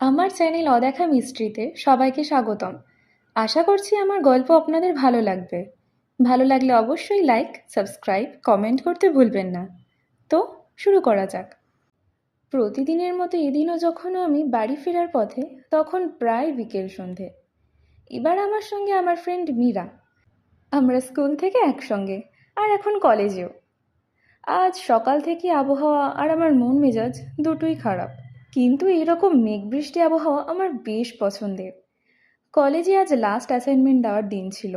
আমার চ্যানেল অদেখা মিস্ট্রিতে সবাইকে স্বাগতম। আশা করছি আমার গল্প আপনাদের ভালো লাগবে। ভালো লাগলে অবশ্যই লাইক, সাবস্ক্রাইব, কমেন্ট করতে ভুলবেন না। তো শুরু করা যাক। প্রতিদিনের মতো এদিনও যখন আমি বাড়ি ফেরার পথে, তখন প্রায় বিকেল সন্ধে। এবার আমার সঙ্গে আমার ফ্রেন্ড মীরা। আমরা স্কুল থেকে একসঙ্গে, আর এখন কলেজেও। আজ সকাল থেকে আবহাওয়া আর আমার মন মেজাজ দুটোই খারাপ। কিন্তু এরকম মেঘ বৃষ্টি আবহাওয়া আমার বেশ পছন্দের। কলেজে আজ লাস্ট অ্যাসাইনমেন্ট দেওয়ার দিন ছিল।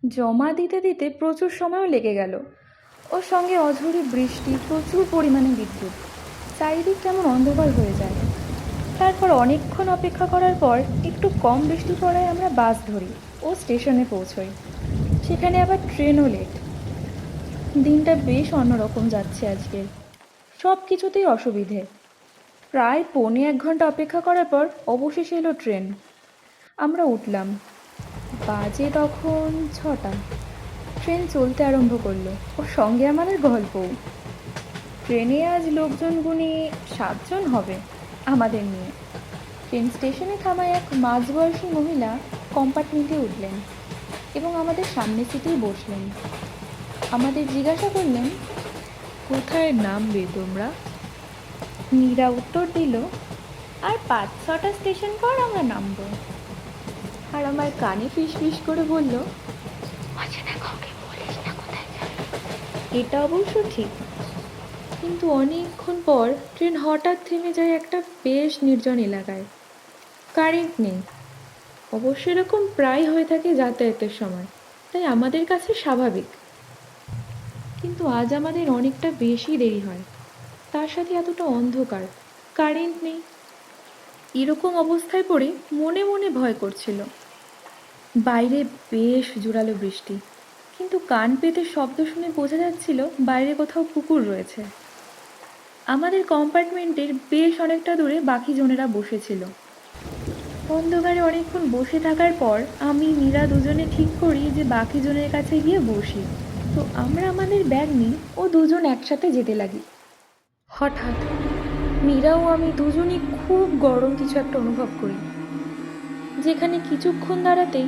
জমা দিতে দিতে প্রচুর সময়ও লেগে গেল। ওর সঙ্গে অঝোরে বৃষ্টি, প্রচুর পরিমাণে বিদ্যুৎ। চারিদিক কেমন অন্ধকার হয়ে যায়। তারপর অনেকক্ষণ অপেক্ষা করার পর একটু কম বৃষ্টি পড়ায় আমরা বাস ধরি ও স্টেশনে পৌঁছই। সেখানে আবার ট্রেনও লেট। দিনটা বেশ অন্যরকম যাচ্ছে আজকে। সব কিছুতেই অসুবিধে। প্রায় 1.25 ঘন্টা অপেক্ষা করার পর অবশেষে এলো ট্রেন। আমরা উঠলাম। বাজে তখন 6টা। ট্রেন চলতে আরম্ভ করলো, ওর সঙ্গে আমাদের গল্পও। ট্রেনে আজ লোকজন গুনে 7 জন হবে আমাদের নিয়ে। ট্রেন স্টেশনে থামায় এক মাঝবয়সী মহিলা কম্পার্টমেন্টে উঠলেন এবং আমাদের সামনের সিটেই বসলেন। আমাদের জিজ্ঞাসা করলেন, কোথায় নামবে তোমরা? মীরা উত্তর দিল, আর 5-6টা স্টেশন পর আমরা নামবো। আর আমার কানে ফিস ফিস করে বলল, এটা অবশ্য ঠিক। কিন্তু অনেকক্ষণ পর ট্রেন হঠাৎ থেমে যায় একটা বেশ নির্জন এলাকায়। কারেন্ট নেই। অবশ্য এরকম প্রায় হয়ে থাকে যাতায়াতের সময়, তাই আমাদের কাছে স্বাভাবিক। কিন্তু আজ আমাদের অনেকটা বেশি দেরি হয়, তার সাথে এতটা অন্ধকার, কারেন্ট নেই। এরকম অবস্থায় পড়ে মনে মনে ভয় করছিল। বাইরে বেশ জোরালো বৃষ্টি, কিন্তু কান পেতে শব্দ শুনে বোঝা যাচ্ছিল বাইরে কোথাও পুকুর রয়েছে। আমাদের কম্পার্টমেন্টের বেশ অনেকটা দূরে বাকি জনেরা বসেছিল। অন্ধকারে অনেকক্ষণ বসে থাকার পর আমি মীরা দুজনে ঠিক করি যে বাকি জনের কাছে গিয়ে বসি। তো আমরা আমাদের ব্যাগ নিই ও দুজন একসাথে যেতে লাগি। হঠাৎ মীরা ও আমি দুজনই খুব গরম কিছু একটা অনুভব করি, যেখানে কিছুক্ষণ দাঁড়াতেই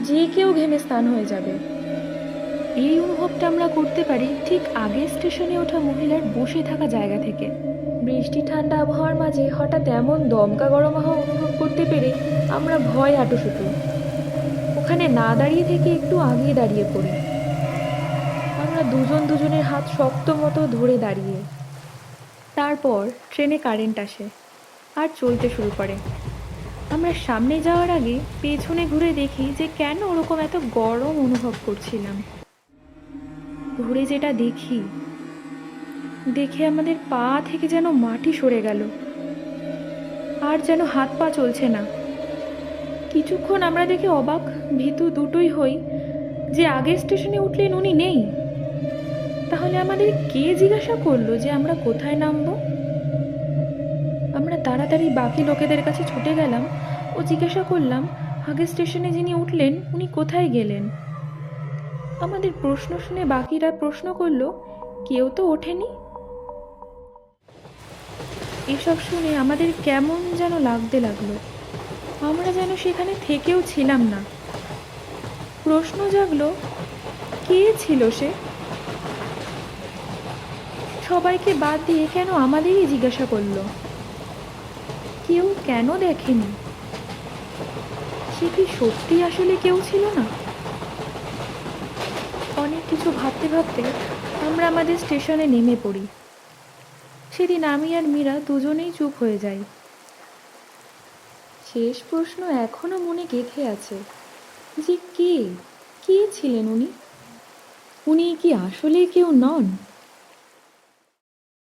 যে কেউ ঘেমে স্নান হয়ে যাবে। এই অনুভবটা আমরা করতে পারি ঠিক আগের স্টেশনে ওঠা মহিলার বসে থাকা জায়গা থেকে। বৃষ্টি ঠান্ডা আবহাওয়ার মাঝে হঠাৎ এমন দমকা গরম আবহাওয়া অনুভব করতে পেরে আমরা ভয় আঁটুসুটু। ওখানে না দাঁড়িয়ে থেকে একটু আগিয়ে দাঁড়িয়ে পড়ি। আমরা দুজন দুজনের হাত শক্ত মতো ধরে দাঁড়িয়ে। তারপর ট্রেনে কারেন্ট আসে আর চলতে শুরু করে। আমরা সামনে যাওয়ার আগে পেছনে ঘুরে দেখি যে কেন ওরকম এত গরম অনুভব করছিলাম। ঘুরে যেটা দেখি, দেখে আমাদের পা থেকে যেন মাটি সরে গেল, আর যেন হাত পা চলছে না। কিছুক্ষণ আমরা দেখে অবাক ভীতু দুটোই হই যে আগের স্টেশনে উঠলেন উনি নেই। তাহলে আমাদের কে জিজ্ঞাসা করলো যে আমরা কোথায় নামবো? আমরা তাড়াতাড়ি বাকি লোকেদের কাছে ছুটে গেলাম ও জিজ্ঞাসা করলাম, আগের স্টেশনে যিনি উঠলেন উনি কোথায় গেলেন? আমাদের প্রশ্ন শুনে বাকিরা প্রশ্ন করলো, কেউ তো ওঠেনি। এসব শুনে আমাদের কেমন যেন লাগতে লাগলো, আমরা যেন সেখানে থেকেও ছিলাম না। প্রশ্ন জাগলো, কে ছিল সে? সবাইকে বাদ দিয়ে কেন আমাদেরই জিজ্ঞাসা করলো? কেউ কেন দেখেনি? সে কি সত্যি আসলে কেউ ছিল না? অনেক কিছু ভাবতে ভাবতে আমরা আমাদের স্টেশনে নেমে পড়ি। সেদিন আমি আর মীরা দুজনেই চুপ হয়ে যাই। শেষ প্রশ্ন এখনো মনে গেঁথে আছে যে কে কে ছিলেন উনি? উনি কি আসলে কেউ নন?